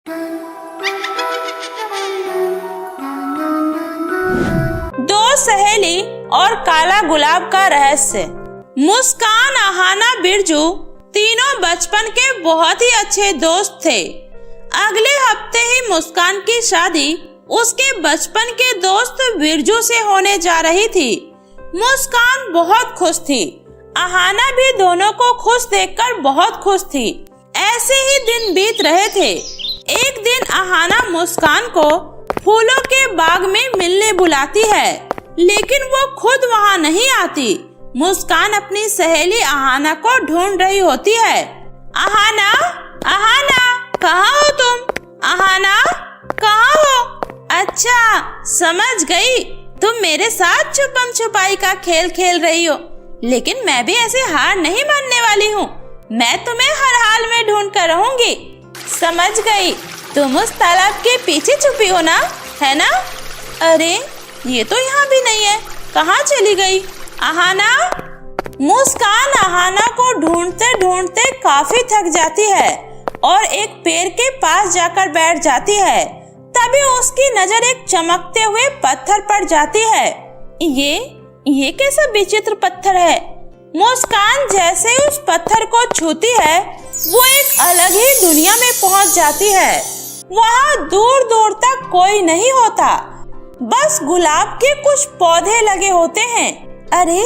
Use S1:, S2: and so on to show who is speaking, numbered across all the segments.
S1: दो सहेली और काला गुलाब का रहस्य। मुस्कान, अहाना, बिरजू तीनों बचपन के बहुत ही अच्छे दोस्त थे। अगले हफ्ते ही मुस्कान की शादी उसके बचपन के दोस्त बिरजू से होने जा रही थी। मुस्कान बहुत खुश थी। अहाना भी दोनों को खुश देखकर बहुत खुश थी। ऐसे ही दिन बीत रहे थे। एक दिन अहाना मुस्कान को फूलों के बाग में मिलने बुलाती है, लेकिन वो खुद वहाँ नहीं आती। मुस्कान अपनी सहेली अहाना को ढूंढ रही होती है। अहाना, अहाना, कहाँ हो तुम? अहाना, कहाँ हो? अच्छा, समझ गई, तुम मेरे साथ छुपम छुपाई का खेल खेल रही हो। लेकिन मैं भी ऐसे हार नहीं मानने वाली हूँ। मैं तुम्हें हर हाल में ढूंढ कर रहूंगी। समझ गई, तुम उस तालाब के पीछे छुपी हो ना, है ना? अरे, ये तो यहाँ भी नहीं है, कहाँ चली गई? अहाना। मुस्कान अहाना को ढूंढते ढूंढते काफी थक जाती है और एक पेड़ के पास जाकर बैठ जाती है। तभी उसकी नजर एक चमकते हुए पत्थर पर जाती है। ये कैसा विचित्र पत्थर है? मुस्कान जैसे ही उस पत्थर को छूती है, वो एक अलग ही दुनिया में पहुंच जाती है। वहाँ दूर दूर तक कोई नहीं होता, बस गुलाब के कुछ पौधे लगे होते हैं। अरे,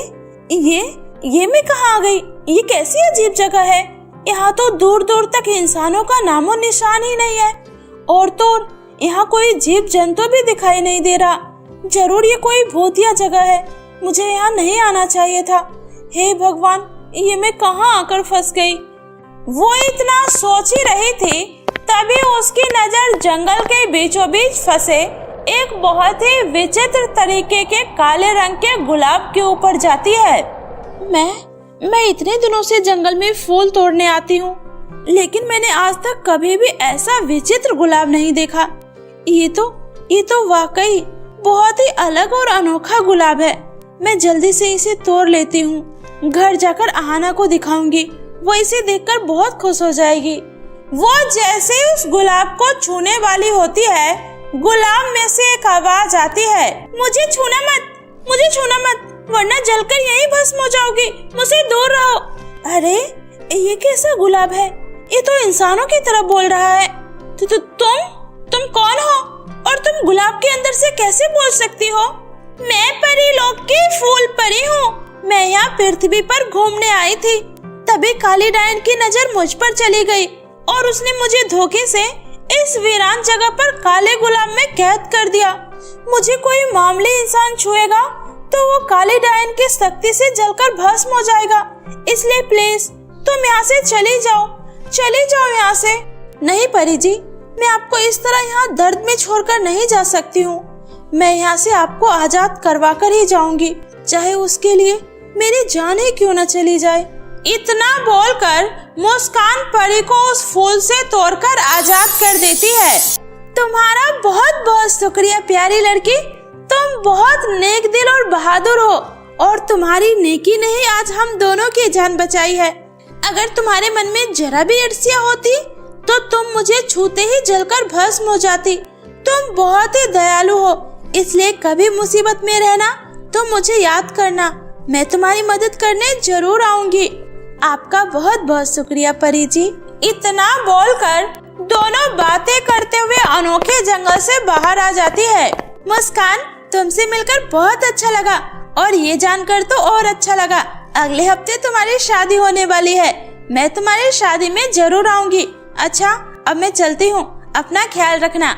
S1: ये मैं कहाँ आ गई? ये कैसी अजीब जगह है? यहाँ तो दूर दूर तक इंसानों का नामो निशान ही नहीं है। और तो यहाँ कोई जीव जंतु भी दिखाई नहीं दे रहा। जरूर ये कोई भूतिया जगह है। मुझे यहाँ नहीं आना चाहिए था। हे भगवान, ये मैं कहाँ आकर फंस गई? वो इतना सोच ही रही थी, तभी उसकी नजर जंगल के बीचों बीच फंसे एक बहुत ही विचित्र तरीके के काले रंग के गुलाब के ऊपर जाती है। मैं इतने दिनों से जंगल में फूल तोड़ने आती हूँ, लेकिन मैंने आज तक कभी भी ऐसा विचित्र गुलाब नहीं देखा। ये तो वाकई बहुत ही अलग और अनोखा गुलाब है। मैं जल्दी से इसे तोड़ लेती हूँ। घर जाकर अहाना को दिखाऊंगी, वो इसे देखकर बहुत खुश हो जाएगी। वो जैसे ही उस गुलाब को छूने वाली होती है, गुलाब में से एक आवाज आती है, मुझे छूना मत, वरना जलकर यहीं भस्म हो जाओगी। मुझसे दूर रहो। अरे, ये कैसा गुलाब है? ये तो इंसानों की तरह बोल रहा है। तुम कौन हो? और तुम गुलाब के अंदर से कैसे बोल सकती हो? मैं परी लोक की फूल परी हूँ। मैं यहाँ पृथ्वी पर घूमने आई थी। तभी काली डायन की नजर मुझ पर चली गई और उसने मुझे धोखे से इस वीरान जगह पर काले गुलाब में कैद कर दिया। मुझे कोई मामूली इंसान छुएगा तो वो काली डायन की शक्ति से जलकर भस्म हो जाएगा। इसलिए प्लीज तुम यहाँ से चली जाओ यहाँ से। नहीं परी जी, मैं आपको इस तरह यहाँ दर्द में छोड़कर नहीं जा सकती हूँ। मैं यहाँ से आपको आजाद करवा कर ही जाऊंगी, चाहे उसके लिए मेरी जान ही क्यों न चली जाए। इतना बोलकर मुस्कान परी को उस फूल से तोड़कर आजाद कर देती है। तुम्हारा बहुत बहुत शुक्रिया प्यारी लड़की, तुम बहुत नेक दिल और बहादुर हो, और तुम्हारी नेकी ने ही आज हम दोनों की जान बचाई है। अगर तुम्हारे मन में जरा भी ईर्ष्या होती तो तुम मुझे छूते ही जलकर भस्म हो जाती। तुम बहुत ही दयालु हो, इसलिए कभी मुसीबत में रहना तो मुझे याद करना। मैं तुम्हारी मदद करने जरूर आऊंगी। आपका बहुत बहुत शुक्रिया परी जी। इतना बोलकर दोनों बातें करते हुए अनोखे जंगल से बाहर आ जाती है। मुस्कान, तुमसे मिलकर बहुत अच्छा लगा, और ये जानकर तो और अच्छा लगा। अगले हफ्ते तुम्हारी शादी होने वाली है। मैं तुम्हारी शादी में जरूर आऊंगी। अच्छा, अब मैं चलती हूँ, अपना ख्याल रखना।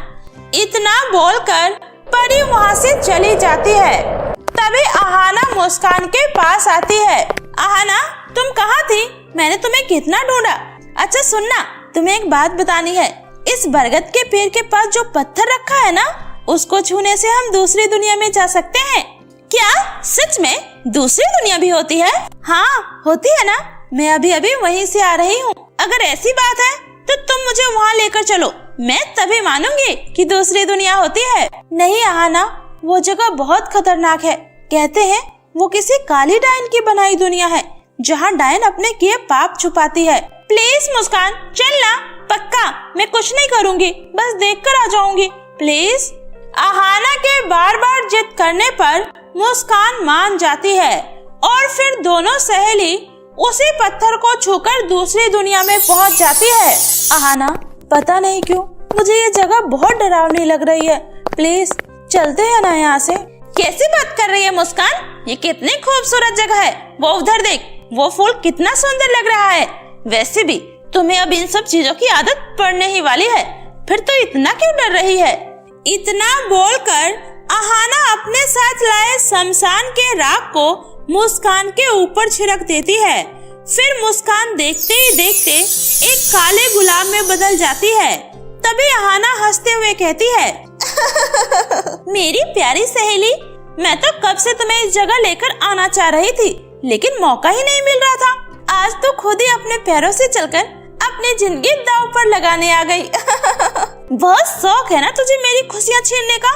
S1: इतना बोलकर परी वहाँ से चली जाती है। तभी अहाना मुस्कान के पास आती है। अहाना, तुम कहाँ थी? मैंने तुम्हें कितना ढूंढा। अच्छा सुनना, तुम्हें एक बात बतानी है। इस बरगद के पेड़ के पास जो पत्थर रखा है ना, उसको छूने से हम दूसरी दुनिया में जा सकते हैं। क्या सच में दूसरी दुनिया भी होती है? हाँ, होती है ना। मैं अभी वहीं से आ रही हूँ। अगर ऐसी बात है तो तुम मुझे वहाँ लेकर चलो। मैं तभी मानूंगी कि दूसरी दुनिया होती है। नहीं अहाना, वो जगह बहुत खतरनाक है। कहते हैं वो किसी काली डायन की बनाई दुनिया है, जहाँ डायन अपने किए पाप छुपाती है। प्लीज मुस्कान, चलना, पक्का मैं कुछ नहीं करूँगी, बस देखकर आ जाऊंगी, प्लीज। अहाना के बार बार जिद करने पर मुस्कान मान जाती है और फिर दोनों सहेली उसी पत्थर को छूकर दूसरी दुनिया में पहुंच जाती है। अहाना, पता नहीं क्यों मुझे ये जगह बहुत डरावनी लग रही है, प्लीज चलते हैं ना यहाँ से। कैसी बात कर रही है मुस्कान, ये कितनी खूबसूरत जगह है, वो उधर देख, वो फूल कितना सुंदर लग रहा है। वैसे भी तुम्हें अब इन सब चीजों की आदत पड़ने ही वाली है, फिर तो इतना क्यों डर रही है। इतना बोलकर अहाना अपने साथ लाए शमशान के राख को मुस्कान के ऊपर छिड़क देती है। फिर मुस्कान देखते ही देखते एक काले गुलाब में बदल जाती है। तभी अहाना हंसते हुए कहती है मेरी प्यारी सहेली, मैं तो कब से तुम्हें इस जगह लेकर आना चाह रही थी, लेकिन मौका ही नहीं मिल रहा था। आज तो खुद ही अपने पैरों से चलकर अपनी जिंदगी दांव पर लगाने आ गई। बहुत शौक है ना तुझे मेरी खुशियाँ छीनने का।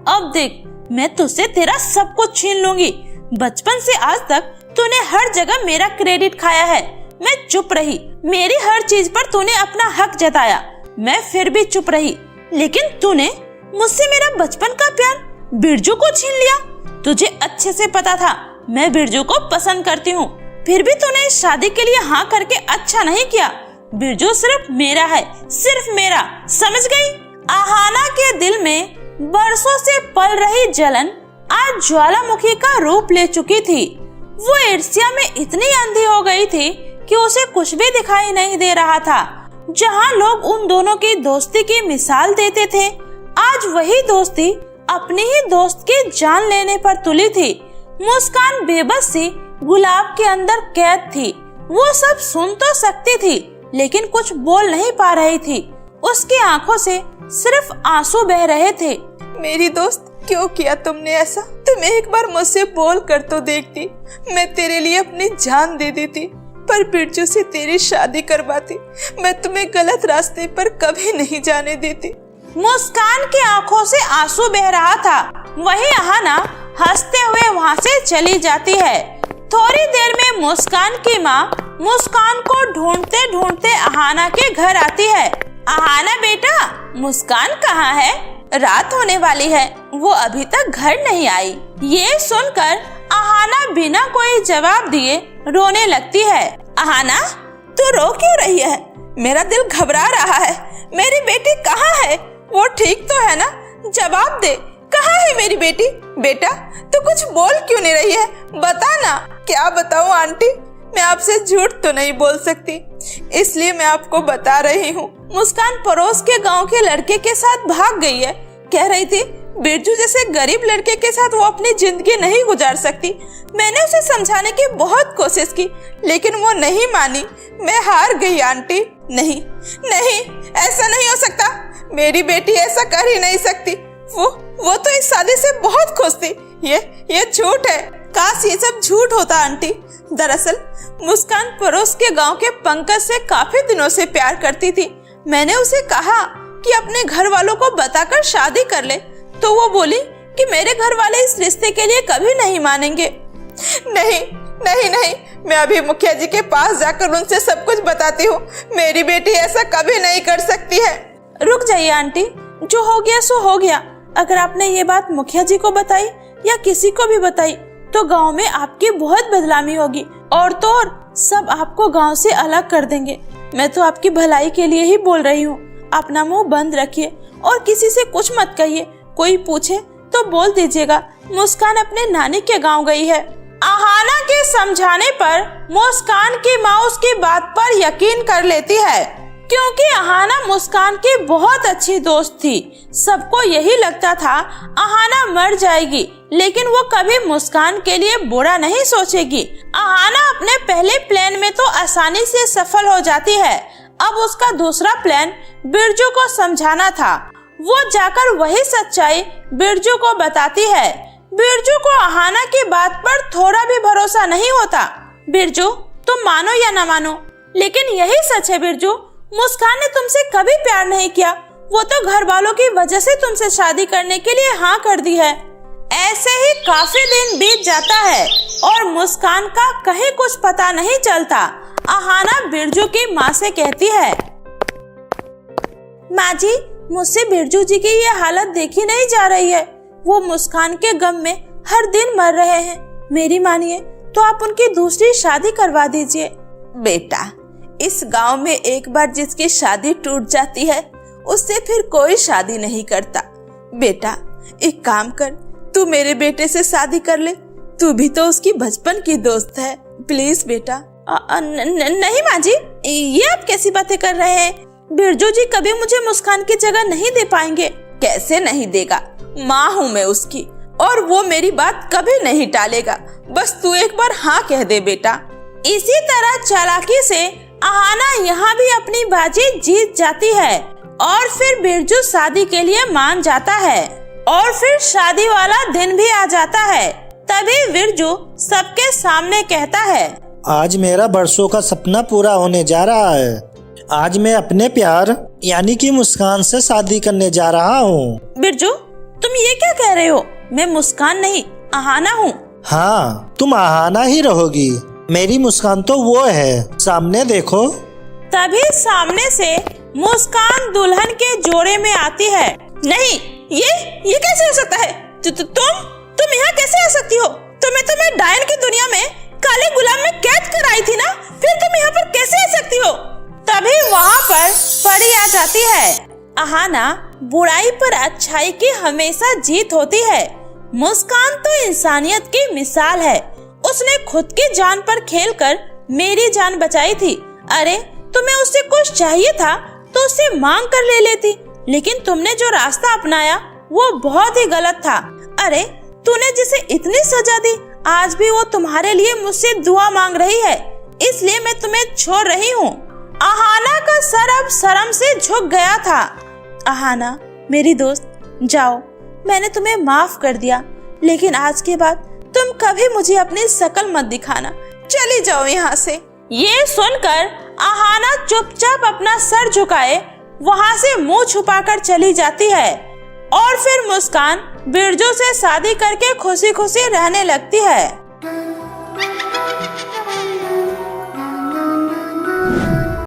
S1: अब देख, मैं तुझसे तेरा सब कुछ छीन लूंगी। बचपन से आज तक तूने हर जगह मेरा क्रेडिट खाया है, मैं चुप रही। मेरी हर चीज पर तूने अपना हक जताया, मैं फिर भी चुप रही। लेकिन तूने मुझसे मेरा बचपन का प्यार बिरजू को छीन लिया। तुझे अच्छे से पता था मैं बिरजू को पसंद करती हूँ, फिर भी तूने इस शादी के लिए हाँ करके अच्छा नहीं किया। बिरजू सिर्फ मेरा है, सिर्फ मेरा, समझ गई। अहाना के दिल में बरसों से पल रही जलन आज ज्वालामुखी का रूप ले चुकी थी। वो ईर्ष्या में इतनी अंधी हो गई थी कि उसे कुछ भी दिखाई नहीं दे रहा था। जहाँ लोग उन दोनों की दोस्ती की मिसाल देते थे, आज वही दोस्ती अपने ही दोस्त की जान लेने पर तुली थी। मुस्कान बेबस सी गुलाब के अंदर कैद थी। वो सब सुन तो सकती थी, लेकिन कुछ बोल नहीं पा रही थी। उसकी आंखों से सिर्फ आंसू बह रहे थे।
S2: मेरी दोस्त, क्यों किया तुमने ऐसा? तुम एक बार मुझसे बोल कर तो देखती, मैं तेरे लिए अपनी जान दे देती। पर बिरजू से तेरी शादी करवाती, मैं तुम्हें गलत रास्ते पर कभी नहीं जाने देती।
S1: मुस्कान की आंखों से आंसू बह रहा था। वही अहाना हंसते हुए वहाँ से चली जाती है। थोड़ी देर में मुस्कान की माँ मुस्कान को ढूंढते ढूंढते अहाना के घर आती है। अहाना बेटा, मुस्कान कहाँ है? रात होने वाली है, वो अभी तक घर नहीं आई। ये सुनकर अहाना बिना कोई जवाब दिए रोने लगती है। अहाना, तू रो क्यों रही है? मेरा दिल घबरा रहा है। मेरी बेटी कहाँ है? वो ठीक तो है ना? जवाब दे, कहाँ है मेरी बेटी? बेटा, तू कुछ बोल क्यों नहीं रही है? बता ना। क्या बताऊं आंटी, मैं आपसे झूठ तो नहीं बोल सकती, इसलिए मैं आपको बता रही हूँ। मुस्कान पड़ोस के गांव के लड़के के साथ भाग गई है। कह रही थी बिरजू जैसे गरीब लड़के के साथ वो अपनी जिंदगी नहीं गुजार सकती। मैंने उसे समझाने की बहुत कोशिश की, लेकिन वो नहीं मानी। मैं हार गई आंटी। नहीं नहीं, ऐसा नहीं हो सकता। मेरी बेटी ऐसा कर ही नहीं सकती। वो तो इस शादी से बहुत खुश थी। ये झूठ है। काश ये सब झूठ होता आंटी। दरअसल मुस्कान पड़ोस के गांव के पंकज से काफी दिनों से प्यार करती थी। मैंने उसे कहा कि अपने घर वालों को बताकर शादी कर ले, तो वो बोली कि मेरे घर वाले इस रिश्ते के लिए कभी नहीं मानेंगे। नहीं नहीं नहीं, मैं अभी मुखिया जी के पास जाकर उनसे सब कुछ बताती हूँ। मेरी बेटी ऐसा कभी नहीं कर सकती है। रुक जाइए आंटी, जो हो गया सो हो गया। अगर आपने ये बात मुखिया जी को बताई या किसी को भी बताई तो गांव में आपकी बहुत बदनामी होगी, और तो और सब आपको गांव से अलग कर देंगे। मैं तो आपकी भलाई के लिए ही बोल रही हूँ। अपना मुंह बंद रखिए और किसी से कुछ मत कहिए। कोई पूछे तो बोल दीजिएगा मुस्कान अपने नानी के गांव गई है। अहाना के समझाने पर मुस्कान की माँ उसकी बात पर यकीन कर लेती है, क्योंकि अहाना मुस्कान की बहुत अच्छी दोस्त थी। सबको यही लगता था अहाना मर जाएगी, लेकिन वो कभी मुस्कान के लिए बुरा नहीं सोचेगी। अहाना अपने पहले प्लान में तो आसानी से सफल हो जाती है। अब उसका दूसरा प्लान बिरजू को समझाना था। वो जाकर वही सच्चाई बिरजू को बताती है। बिरजू को अहाना की बात पर थोड़ा भी भरोसा नहीं होता। बिरजू, तुम मानो या न मानो, लेकिन यही सच है बिरजू, मुस्कान ने तुमसे कभी प्यार नहीं किया। वो तो घर वालों की वजह से तुमसे शादी करने के लिए हाँ कर दी है। ऐसे ही काफी दिन बीत जाता है और मुस्कान का कहीं कुछ पता नहीं चलता। अहाना बिरजू की माँ से कहती है, माँ जी, मुझसे बिरजू जी की ये हालत देखी नहीं जा रही है। वो मुस्कान के गम में हर दिन मर रहे हैं। मेरी मानिए तो आप उनकी दूसरी शादी करवा दीजिए।
S2: बेटा, इस गांव में एक बार जिसकी शादी टूट जाती है उससे फिर कोई शादी नहीं करता। बेटा, एक काम कर, तू मेरे बेटे से शादी कर ले। तू भी तो उसकी बचपन की दोस्त है। प्लीज बेटा।
S1: नहीं माँ जी, ये आप कैसी बातें कर रहे हैं? बिरजू जी कभी मुझे मुस्कान की जगह नहीं दे पाएंगे।
S2: कैसे नहीं देगा? माँ हूँ मैं उसकी और वो मेरी बात कभी नहीं टालेगा। बस तू एक बार हाँ कह दे बेटा।
S1: इसी तरह चालाकी से अहाना यहाँ भी अपनी बाजी जीत जाती है और फिर बिरजू शादी के लिए मान जाता है और फिर शादी वाला दिन भी आ जाता है। तभी बिरजू सबके सामने कहता है,
S3: आज मेरा बरसों का सपना पूरा होने जा रहा है। आज मैं अपने प्यार यानी कि मुस्कान से शादी करने जा रहा हूँ।
S1: बिरजू, तुम ये क्या कह रहे हो? मैं मुस्कान नहीं, अहाना हूँ।
S3: हाँ, तुम अहाना ही रहोगी। मेरी मुस्कान तो वो है, सामने देखो।
S1: तभी सामने से मुस्कान दुल्हन के जोड़े में आती है। नहीं, ये कैसे हो सकता है? तुम यहाँ कैसे आ सकती हो? तुम्हें डायन की दुनिया में काले गुलाम में कैद कराई थी ना, फिर तुम यहाँ पर कैसे आ सकती हो? तभी वहाँ पर परी आ जाती है। अहाना, बुराई पर अच्छाई की हमेशा जीत होती है। मुस्कान तो इंसानियत की मिसाल है। उसने खुद की जान पर खेलकर मेरी जान बचाई थी। अरे, तुम्हें उससे कुछ चाहिए था तो उससे मांग कर ले लेती, लेकिन तुमने जो रास्ता अपनाया वो बहुत ही गलत था। अरे, तूने जिसे इतनी सजा दी, आज भी वो तुम्हारे लिए मुझसे दुआ मांग रही है, इसलिए मैं तुम्हें छोड़ रही हूँ। अहाना का सर अब शर्म से झुक गया था। अहाना, मेरी दोस्त, जाओ, मैंने तुम्हें माफ कर दिया, लेकिन आज के बाद तुम कभी मुझे अपनी शकल मत दिखाना।
S2: चली जाओ यहाँ से।
S1: ये सुनकर अहाना चुपचाप अपना सर झुकाए वहाँ से मुंह छुपाकर चली जाती है और फिर मुस्कान बिरजू से शादी करके खुशी खुशी रहने लगती है।